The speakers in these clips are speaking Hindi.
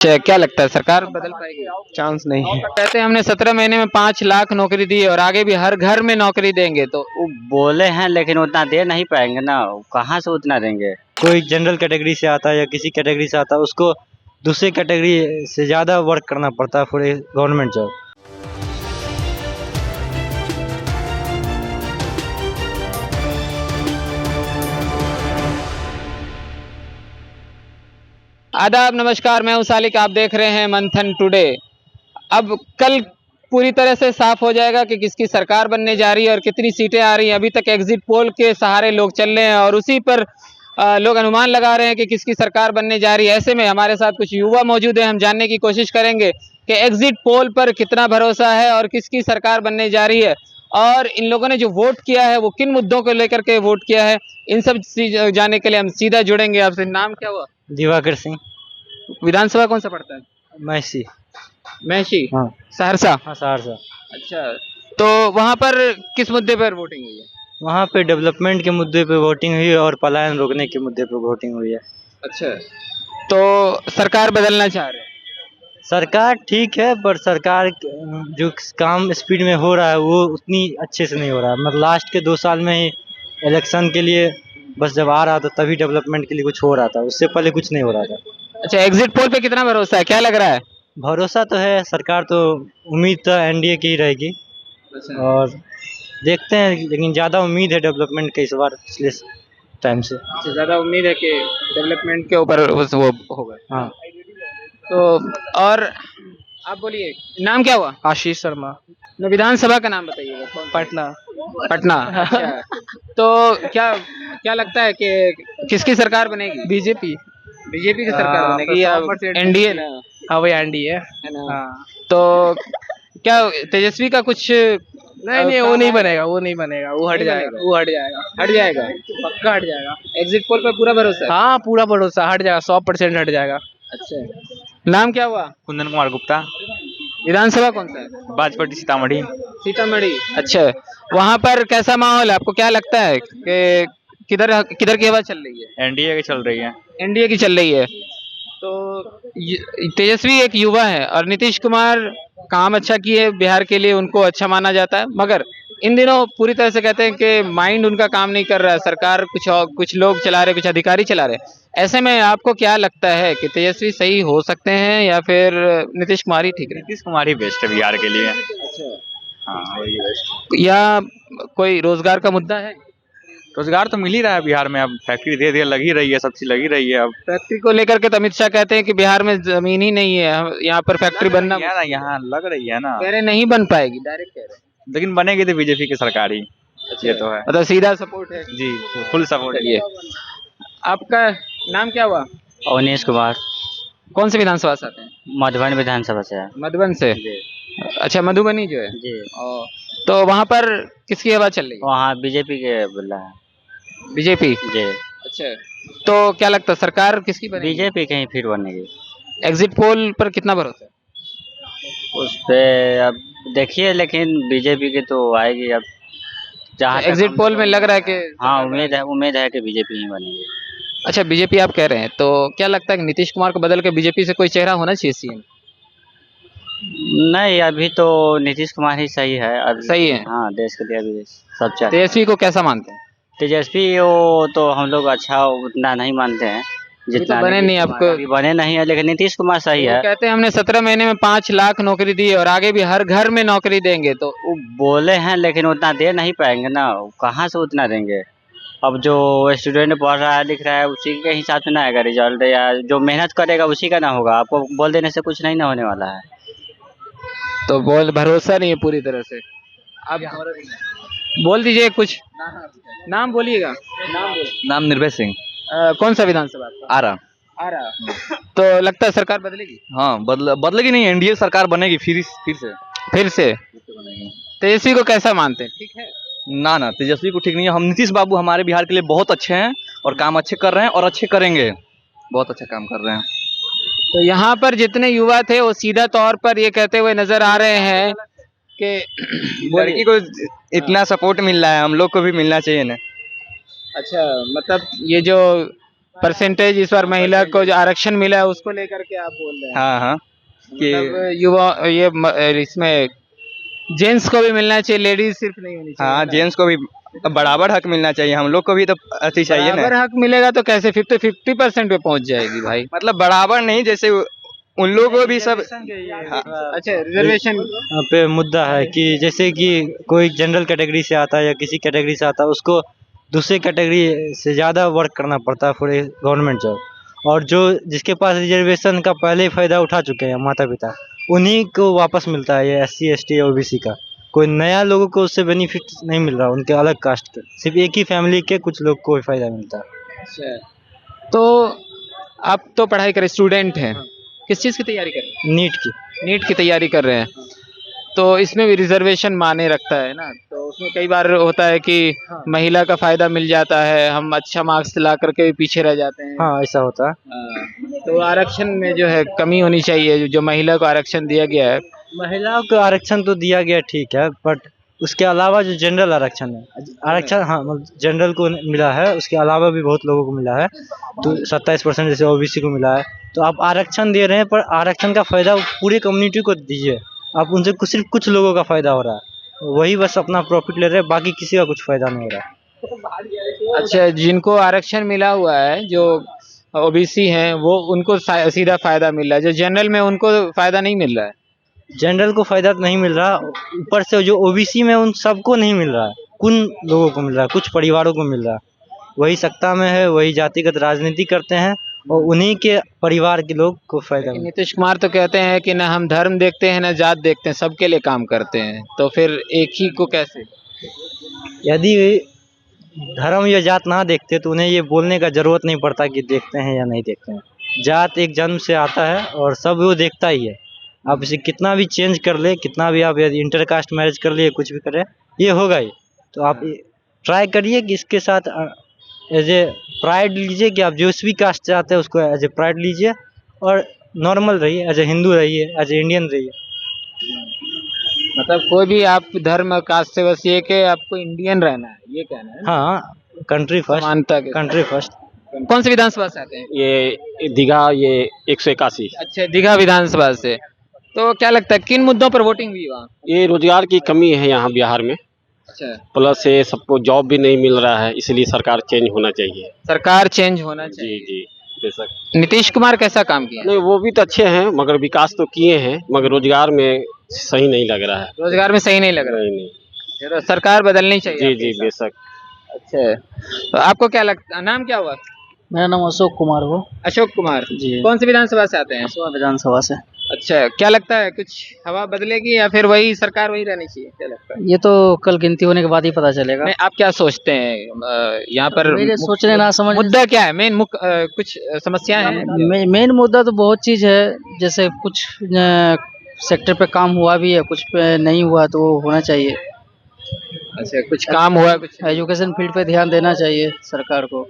क्या लगता है सरकार बदल पाएगी? चांस नहीं है। कहते हैं हमने 17 महीने में 5 लाख नौकरी दी है और आगे भी हर घर में नौकरी देंगे, तो वो बोले हैं लेकिन उतना दे नहीं पाएंगे ना, कहाँ से उतना देंगे। कोई जनरल कैटेगरी से आता है या किसी कैटेगरी से आता है, उसको दूसरे कैटेगरी से ज़्यादा वर्क करना पड़ता है फॉर ए गवर्नमेंट जॉब। आदाब, नमस्कार। मैं हूं सालिक, आप देख रहे हैं मंथन टुडे। अब कल पूरी तरह से साफ हो जाएगा कि किसकी सरकार बनने जा रही है और कितनी सीटें आ रही हैं। अभी तक एग्जिट पोल के सहारे लोग चल रहे हैं और उसी पर लोग अनुमान लगा रहे हैं कि किसकी सरकार बनने जा रही है। ऐसे में हमारे साथ कुछ युवा मौजूद हैं, हम जानने की कोशिश करेंगे कि एग्जिट पोल पर कितना भरोसा है और किसकी सरकार बनने जा रही है, और इन लोगों ने जो वोट किया है वो किन मुद्दों को लेकर के वोट किया है। इन सब जानने के लिए हम सीधा जुड़ेंगे आपसे। नाम क्या हुआ? दिवाकर सिंह। विधानसभा कौन सा पड़ता है? मैसी। महसी। हाँ। सहरसा। हाँ, सहरसा। अच्छा, तो वहां पर किस मुद्दे पर वोटिंग हुई है? वहाँ पे डेवलपमेंट के मुद्दे पे वोटिंग हुई है और पलायन रोकने के मुद्दे पे वोटिंग हुई है। अच्छा, तो सरकार बदलना चाह रहे हैं? सरकार ठीक है, पर सरकार जो काम स्पीड में हो रहा है वो उतनी अच्छे से नहीं हो रहा है। मतलब लास्ट के 2 साल में ही इलेक्शन के लिए बस जब आ रहा था तभी डेवलपमेंट के लिए कुछ हो रहा था, उससे पहले कुछ नहीं हो रहा था। अच्छा, एग्जिट पोल पे कितना भरोसा है, क्या लग रहा है? भरोसा तो है, सरकार तो उम्मीद तो एनडीए की ही रहेगी। अच्छा। और देखते हैं, लेकिन ज़्यादा उम्मीद है डेवलपमेंट के इस बार पिछले टाइम से। ज्यादा उम्मीद है कि डेवलपमेंट के ऊपर वो होगा। हाँ। तो और आप बोलिए, नाम क्या हुआ? आशीष शर्मा। विधानसभा का नाम बताइएगा। पटना। पटना। अच्छा, तो क्या क्या लगता है कि किसकी सरकार बनेगी? बीजेपी। बीजेपी की सरकार बनेगी या एनडीए ना? हाँ भाई, एनडीए है ना? हाँ। तो क्या तेजस्वी का कुछ नहीं, वो नहीं बनेगा, वो नहीं बनेगा, वो हट नहीं जाएगा, बनेगा? वो हट जाएगा, हट जाएगा? पक्का हट जाएगा। एग्जिट पोल पर पूरा भरोसा है? हाँ, पूरा भरोसा, हट जाएगा, 100% हट जाएगा। अच्छा, नाम क्या हुआ? कुंदन कुमार गुप्ता। विधानसभा कौन सा है? बाजपट्टी सीतामढ़ी। सीतामढ़ी। अच्छा, वहाँ पर कैसा माहौल है, आपको क्या लगता है कि किधर किधर की हवा चल रही है? एनडीए की चल रही है। एनडीए की चल रही है। तो तेजस्वी एक युवा है और नीतीश कुमार काम अच्छा किए बिहार के लिए, उनको अच्छा माना जाता है, मगर इन दिनों पूरी तरह से कहते हैं कि माइंड उनका काम नहीं कर रहा है। सरकार कुछ और कुछ लोग चला रहे, कुछ अधिकारी चला रहे। ऐसे में आपको क्या लगता है कि तेजस्वी सही हो सकते हैं या फिर नीतीश कुमार ही ठीक है? नीतीश कुमार ही बेस्ट है बिहार के लिए। अच्छा, हाँ, वही बेस्ट। या कोई रोजगार का मुद्दा है? रोजगार तो मिल ही रहा है बिहार में, अब फैक्ट्री धीरे धीरे लगी रही है, सब चीज लगी रही है। अब फैक्ट्री को लेकर के तो अमित शाह कहते हैं कि बिहार में जमीन ही नहीं है, यहाँ पर फैक्ट्री बनना है ना, यहाँ लग रही है ना, कह रहे नहीं बन पाएगी, डायरेक्ट कह रहे हैं। लेकिन बनेगी तो बीजेपी की सरकार ही। ये तो है मतलब सीधा सपोर्ट है। जी, फुल सपोर्ट है। चलिए, आपका नाम क्या हुआ? अवनीश कुमार। कौन से विधानसभा से आते हैं? मधुबन विधानसभा से है। मधुबन से। अच्छा, मधुबनी जो है। जी। तो वहाँ पर किसकी हवा चल रही है? वहाँ बीजेपी के बोला है। बीजेपी। जी। अच्छा, तो क्या लगता है सरकार किसकी बनेगी? बीजेपी कहीं फिर बनेगी। एग्जिट पोल पर कितना भरोसा है? उस पे अब देखिए, लेकिन बीजेपी की तो आएगी। अब जहाँ एग्जिट पोल में लग रहा है कि हाँ, उम्मीद है कि बीजेपी ही बनेगी। अच्छा, बीजेपी आप कह रहे हैं, तो क्या लगता है कि नीतीश कुमार को बदल के बीजेपी से कोई चेहरा होना चाहिए सीएम? नहीं, अभी तो नीतीश कुमार ही सही है। अब सही है। हाँ, देश के लिए अभी सब चाहिए। तेजस्वी को कैसा मानते हैं? तेजस्वी वो तो हम लोग अच्छा उतना नहीं मानते हैं जितना तो बने नहीं आपको। अभी बने नहीं है, लेकिन नीतीश कुमार सही है। कहते हैं हमने 17 महीने में 5 लाख नौकरी दी है और आगे भी हर घर में नौकरी देंगे, तो वो बोले हैं लेकिन उतना दे नहीं पाएंगे ना, कहाँ से उतना देंगे। अब जो स्टूडेंट पढ़ रहा है लिख रहा है उसी के हिसाब से ना आएगा रिजल्ट, या जो मेहनत करेगा उसी का ना होगा। आपको बोल देने से कुछ नहीं ना होने वाला है। तो बोल भरोसा नहीं है पूरी तरह से। आप बोल दीजिए कुछ, नाम बोलिएगा। नाम निर्भय सिंह। कौन सा विधानसभा आपका? आ रहा। आ रहा। तो लगता है सरकार बदलेगी? हाँ, बदलेगी नहीं, एनडीए सरकार बनेगी फिर से। फिर से बनेगी। तेजस्वी को कैसा मानते हैं, ठीक है? ना, तेजस्वी को ठीक नहीं है। हम नीतीश बाबू हमारे बिहार के लिए बहुत अच्छे हैं और काम अच्छे कर रहे हैं और अच्छे करेंगे। बहुत अच्छा काम कर रहे हैं। तो यहाँ पर जितने युवा थे वो सीधा तौर पर ये कहते हुए नजर आ रहे हैं कि लड़की को इतना सपोर्ट मिल रहा है, हम लोग को भी मिलना चाहिए ना। अच्छा, मतलब ये जो परसेंटेज इस बार महिला को जो आरक्षण मिला है उसको लेकर के आप बोल रहे हैं। हाँ हाँ कि मतलब युवा इसमें जेंट्स को भी मिलना चाहिए, लेडीज सिर्फ नहीं होनी चाहिए हाँ ना? जेंट्स को भी बराबर हक मिलना चाहिए, हम लोग को भी तो अति चाहिए बराबर ना। हक मिलेगा तो कैसे 50% पे पहुंच जाएगी भाई। मतलब बराबर नहीं, जैसे उन लोगों को भी सब हाँ, अच्छा रिजर्वेशन यहाँ पे मुद्दा है कि जैसे कि कोई जनरल कैटेगरी से आता है या किसी कैटेगरी से आता है, उसको दूसरे कैटेगरी से ज़्यादा वर्क करना पड़ता है फॉर ए गवर्नमेंट जॉब। और जो जिसके पास रिजर्वेशन का पहले ही फ़ायदा उठा चुके हैं माता पिता, उन्हीं को वापस मिलता है ये SC ST OBC का। कोई नया लोगों को उससे बेनिफिट नहीं मिल रहा, उनके अलग कास्ट के, सिर्फ एक ही फैमिली के कुछ लोग को ही फ़ायदा मिलता है। अच्छा तो आप तो पढ़ाई कर स्टूडेंट हैं, किस चीज़ की तैयारी कर रहे नीट की हैं? नीट की तैयारी कर रहे हैं, तो इसमें भी रिजर्वेशन माने रखता है ना, तो उसमें कई बार होता है कि महिला का फायदा मिल जाता है, हम अच्छा मार्क्स ला करके भी पीछे रह जाते हैं। हाँ ऐसा होता है। तो आरक्षण में जो है कमी होनी चाहिए, जो महिला को आरक्षण दिया गया है। महिलाओं को आरक्षण तो दिया गया ठीक है, बट उसके अलावा जो जनरल आरक्षण है, आरक्षण हाँ मतलब जनरल को मिला है, उसके अलावा भी बहुत लोगों को मिला है। तो 27% जैसे OBC को मिला है। तो आप आरक्षण दे रहे हैं, पर आरक्षण का फ़ायदा पूरे कम्युनिटी को दीजिए। आप उनसे सिर्फ कुछ लोगों का फ़ायदा हो रहा है, वही बस अपना प्रॉफिट ले रहे हैं, बाकी किसी का कुछ फ़ायदा नहीं हो रहा है। अच्छा जिनको आरक्षण मिला हुआ है, जो OBC हैं, वो उनको सीधा फायदा मिल रहा है, जो जनरल में उनको फायदा नहीं मिल रहा है। जनरल को फ़ायदा तो नहीं मिल रहा, ऊपर से जो OBC में उन सबको नहीं मिल रहा है, कुछ लोगों को मिल रहा है, कुछ परिवारों को मिल रहा है। वही सत्ता में है, वही जातिगत राजनीति करते हैं और उन्हीं के परिवार के लोग को फायदा मिलता नीतीश कुमार तो कहते हैं कि ना हम धर्म देखते हैं ना जात देखते हैं, सबके लिए काम करते हैं, तो फिर एक ही को कैसे? है। यदि धर्म या जात ना देखते तो उन्हें ये बोलने का जरूरत नहीं पड़ता कि देखते हैं या नहीं देखते हैं। जात एक जन्म से आता है और सब वो देखता ही है। आप इसे कितना भी चेंज कर ले, कितना भी आप यदि इंटरकास्ट मैरिज कर लिए, कुछ भी करें, ये होगा ही। तो आप ट्राई करिए कि इसके साथ एज ए प्राइड लीजिए, कि आप जो भी कास्ट चाहते हैं उसको एज ए प्राइड लीजिए और नॉर्मल रहिए, एज ए हिंदू रहिए, एज ए इंडियन रहिए। मतलब कोई भी आप धर्म कास्ट से, बस ये कि आपको इंडियन रहना है, ये कहना है ना? हाँ, कंट्री फर्स्ट, समानता के कंट्री फर्स्ट। कौन सी विधानसभा से आते हैं? ये दीघा, ये 181। अच्छा दीघा विधानसभा से। तो क्या लगता है किन मुद्दों पर वोटिंग हुई वहाँ? ये रोजगार की कमी है यहाँ बिहार में, अच्छा प्लस ये सबको जॉब भी नहीं मिल रहा है, इसलिए सरकार चेंज होना चाहिए। सरकार चेंज होना जी चाहिए। जी बेशक। नीतीश कुमार कैसा काम किया? नहीं वो भी तो अच्छे हैं, मगर विकास तो किए हैं, मगर रोजगार में सही नहीं लग रहा है। रोजगार में सही नहीं लग रहा नहीं नहीं। है, तो सरकार बदलनी चाहिए जी आपके जी हिसाब बेशक। से। अच्छा तो आपको क्या लगता, नाम क्या हुआ? मेरा नाम अशोक कुमार हो अशोक कुमार जी। कौन सी विधानसभा से आते हैं? विधानसभा से। अच्छा क्या लगता है कुछ हवा बदलेगी या फिर वही सरकार वही रहनी चाहिए, क्या लगता है? ये तो कल गिनती होने के बाद ही पता चलेगा। नहीं आप क्या सोचते हैं यहाँ पर मेरे सोचने ना समझ मुद्दा क्या है मेन? कुछ समस्याएं हैं? मेन मुद्दा तो बहुत चीज़ है, जैसे कुछ सेक्टर पे काम हुआ भी है, कुछ पे नहीं हुआ, तो वो होना चाहिए। अच्छा कुछ काम हुआ, कुछ एजुकेशन फील्ड पे ध्यान देना चाहिए सरकार को।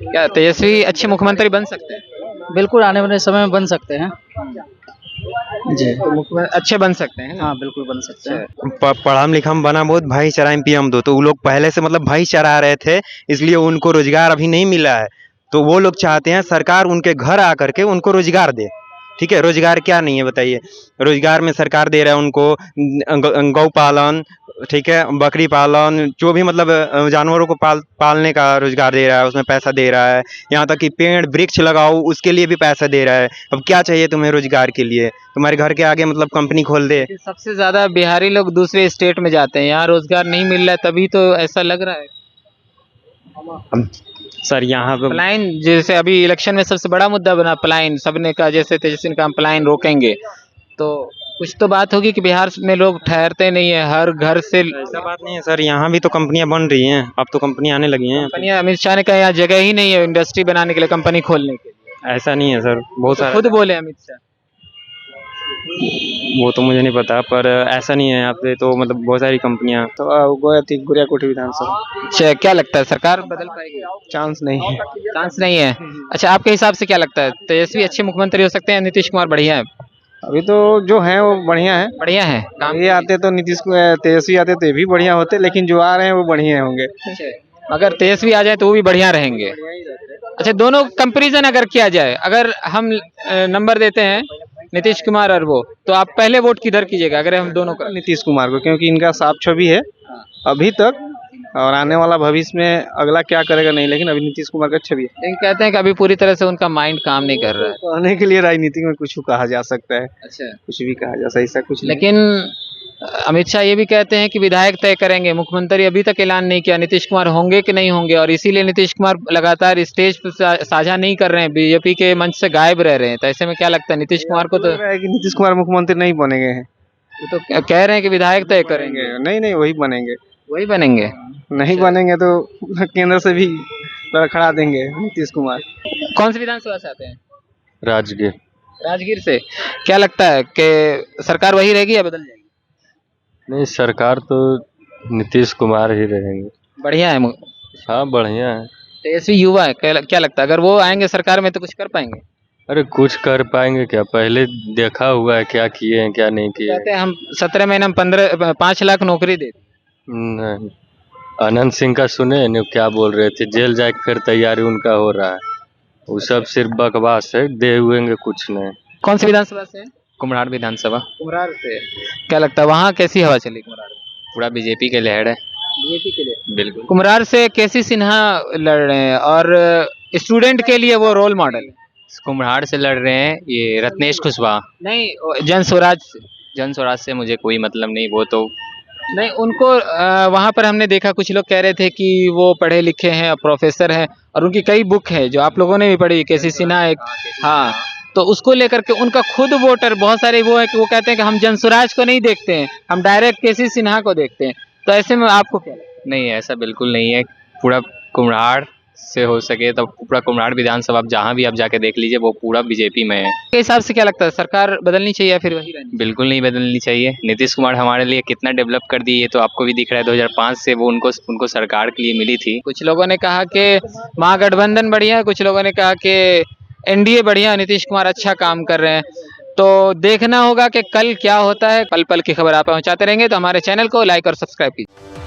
क्या तेजस्वी अच्छे मुख्यमंत्री बन सकते हैं? बिल्कुल आने वाले समय में बन सकते हैं जी। अच्छे बन सकते हैं ना? हाँ बिल्कुल बन सकते हैं। पढ़म लिखम बना बहुत भाईचारा एमपी हम दो, तो वो लोग पहले से मतलब भाईचारा रहे थे, इसलिए उनको रोजगार अभी नहीं मिला है। तो वो लोग चाहते हैं सरकार उनके घर आकर के उनको रोजगार दे। ठीक है, रोजगार क्या नहीं है बताइए? रोजगार में सरकार दे रहा है उनको गौ पालन, ठीक है, बकरी पालन, जो भी मतलब जानवरों को पालने का रोजगार दे रहा है, उसमें पैसा दे रहा है। यहाँ तक कि पेड़ वृक्ष लगाओ उसके लिए भी पैसा दे रहा है। अब क्या चाहिए तुम्हें रोजगार के लिए? तुम्हारे घर के आगे मतलब कंपनी खोल दे। सबसे ज्यादा बिहारी लोग दूसरे स्टेट में जाते हैं, यहाँ रोजगार नहीं मिल रहा है, तभी तो ऐसा लग रहा है। सर यहाँ पे पलायन जैसे अभी इलेक्शन में सबसे बड़ा मुद्दा बना पलायन, सबने कहा जैसे तेजस्वी ने कहा हम पलायन रोकेंगे, तो कुछ तो बात होगी कि बिहार में लोग ठहरते नहीं है, हर घर से। ऐसा बात नहीं है सर, यहाँ भी तो कंपनियां बन रही हैं, अब तो कंपनियां आने लगी हैं। कंपनियां, अमित शाह ने कहा यहाँ जगह ही नहीं है इंडस्ट्री बनाने के लिए, कंपनी खोलने के लिए। ऐसा नहीं है सर, बहुत सारा खुद बोले अमित शाह। वो तो मुझे नहीं पता, पर ऐसा नहीं है, यहाँ पे तो मतलब बहुत सारी कंपनियां। तो गुरियाकोठी विधानसभा। अच्छा क्या लगता है सरकार बदल पाएगी? चांस नहीं है। चांस नहीं है। अच्छा आपके हिसाब से क्या लगता है, तेजस्वी अच्छे मुख्यमंत्री हो सकते हैं, नीतीश कुमार बढ़िया है? अभी तो जो है वो बढ़िया है। बढ़िया है काम। ये आते तो नीतीश तेजस्वी आते तो ये भी बढ़िया होते, लेकिन जो आ रहे हैं वो बढ़िया होंगे। अच्छा, अगर तेजस्वी आ जाए तो वो भी बढ़िया रहेंगे। अच्छा, दोनों कंपैरिजन अगर किया जाए, अगर हम नंबर देते हैं नीतीश कुमार और वो, तो आप पहले वोट किधर कीजिएगा अगर हम दोनों का? नीतीश कुमार को, क्योंकि इनका साफ छवि है अभी तक, और आने वाला भविष्य में अगला क्या करेगा नहीं, लेकिन अभी नीतीश कुमार का छवि है। लेकिन कहते हैं कि अभी पूरी तरह से उनका माइंड काम नहीं कर रहा है। कहने के लिए राजनीति में कुछ कहा जा सकता है, अच्छा, कुछ भी कहा जा सकता है, ऐसा कुछ नहीं। लेकिन अमित शाह ये भी कहते हैं कि विधायक तय करेंगे, मुख्यमंत्री अभी तक ऐलान नहीं किया नीतीश कुमार होंगे कि नहीं होंगे, और इसीलिए नीतीश कुमार लगातार स्टेज पर साझा नहीं कर रहे हैं, बीजेपी के मंच से गायब रह रहे हैं। तो ऐसे में क्या लगता है नीतीश कुमार को? तो लग रहा है कि नीतीश कुमार मुख्यमंत्री नहीं बनेंगे हैं, वो तो कह रहे हैं कि विधायक तय करेंगे। नहीं नहीं वही बनेंगे, वही बनेंगे। नहीं बनेंगे तो केंद्र से भी लड़खड़ा देंगे नीतीश कुमार। कौन सी विधानसभा से आते हैं? राजगीर। राजगीर से। क्या लगता है कि सरकार वही रहेगी या बदल जाएगी? नहीं, सरकार तो नीतीश कुमार ही रहेंगे। बढ़िया है। हाँ, बढ़िया है। तेजस्वी युवा है, क्या लगता है अगर वो आएंगे सरकार में तो कुछ कर पाएंगे? अरे कुछ कर पाएंगे क्या? पहले देखा हुआ है क्या किए हैं क्या नहीं किए कहते हैं हम 17 महीने में 5 लाख नौकरी दे दी। नहीं। अनंत सिंह का सुने न क्या बोल रहे थे, जेल जाके फिर तैयारी उनका हो रहा है, वो सब सिर्फ बकवास है, दे हुएंगे कुछ नहीं। कौन सी विधानसभा से? कुम्हरार विधानसभा। कुम्हरार से। क्या लगता है वहाँ कैसी हवा चली कुम्हरार में? पूरा बीजेपी के लहर है। बीजेपी के लिए। बिल्कुल। कुम्हरार से केसी सिन्हा लड़ रहे हैं और स्टूडेंट के लिए वो रोल मॉडल है। कुम्हरार से लड़ रहे हैं ये रत्नेश कुशवाहा। नहीं, जन स्वराज से। जन स्वराज से मुझे कोई मतलब नहीं, वो तो नहीं, उनको वहाँ पर हमने देखा कुछ लोग कह रहे थे कि वो पढ़े लिखे हैं और प्रोफेसर हैं और उनकी कई बुक है जो आप लोगों ने भी पढ़ी, केसी सिन्हा एक। हाँ, तो उसको लेकर के उनका खुद वोटर बहुत सारे वो है कि वो कहते हैं कि हम जन स्वराज को नहीं देखते हैं, हम डायरेक्ट केसी सिन्हा को देखते हैं। तो ऐसे में आपको क्या लगता है? नहीं, ऐसा बिल्कुल नहीं है। पूरा कुम्हरार से हो सके तो पूरा कुम्हरार विधानसभा आप जहाँ भी आप जाके देख लीजिए वो पूरा बीजेपी में है। के हिसाब से क्या लगता है सरकार बदलनी चाहिए या फिर वही रहनी? बिल्कुल नहीं बदलनी चाहिए। नीतीश कुमार हमारे लिए कितना डेवलप कर दी ये तो आपको भी दिख रहा है। 2005 से वो उनको सरकार के लिए मिली थी। कुछ लोगों ने कहा कि महागठबंधन बढ़िया है, कुछ लोगों ने कहा कि एनडीए बढ़िया, नीतीश कुमार अच्छा काम कर रहे हैं। तो देखना होगा कि कल क्या होता है। पल पल की खबर आप पहुंचाते रहेंगे, तो हमारे चैनल को लाइक और सब्सक्राइब कीजिए।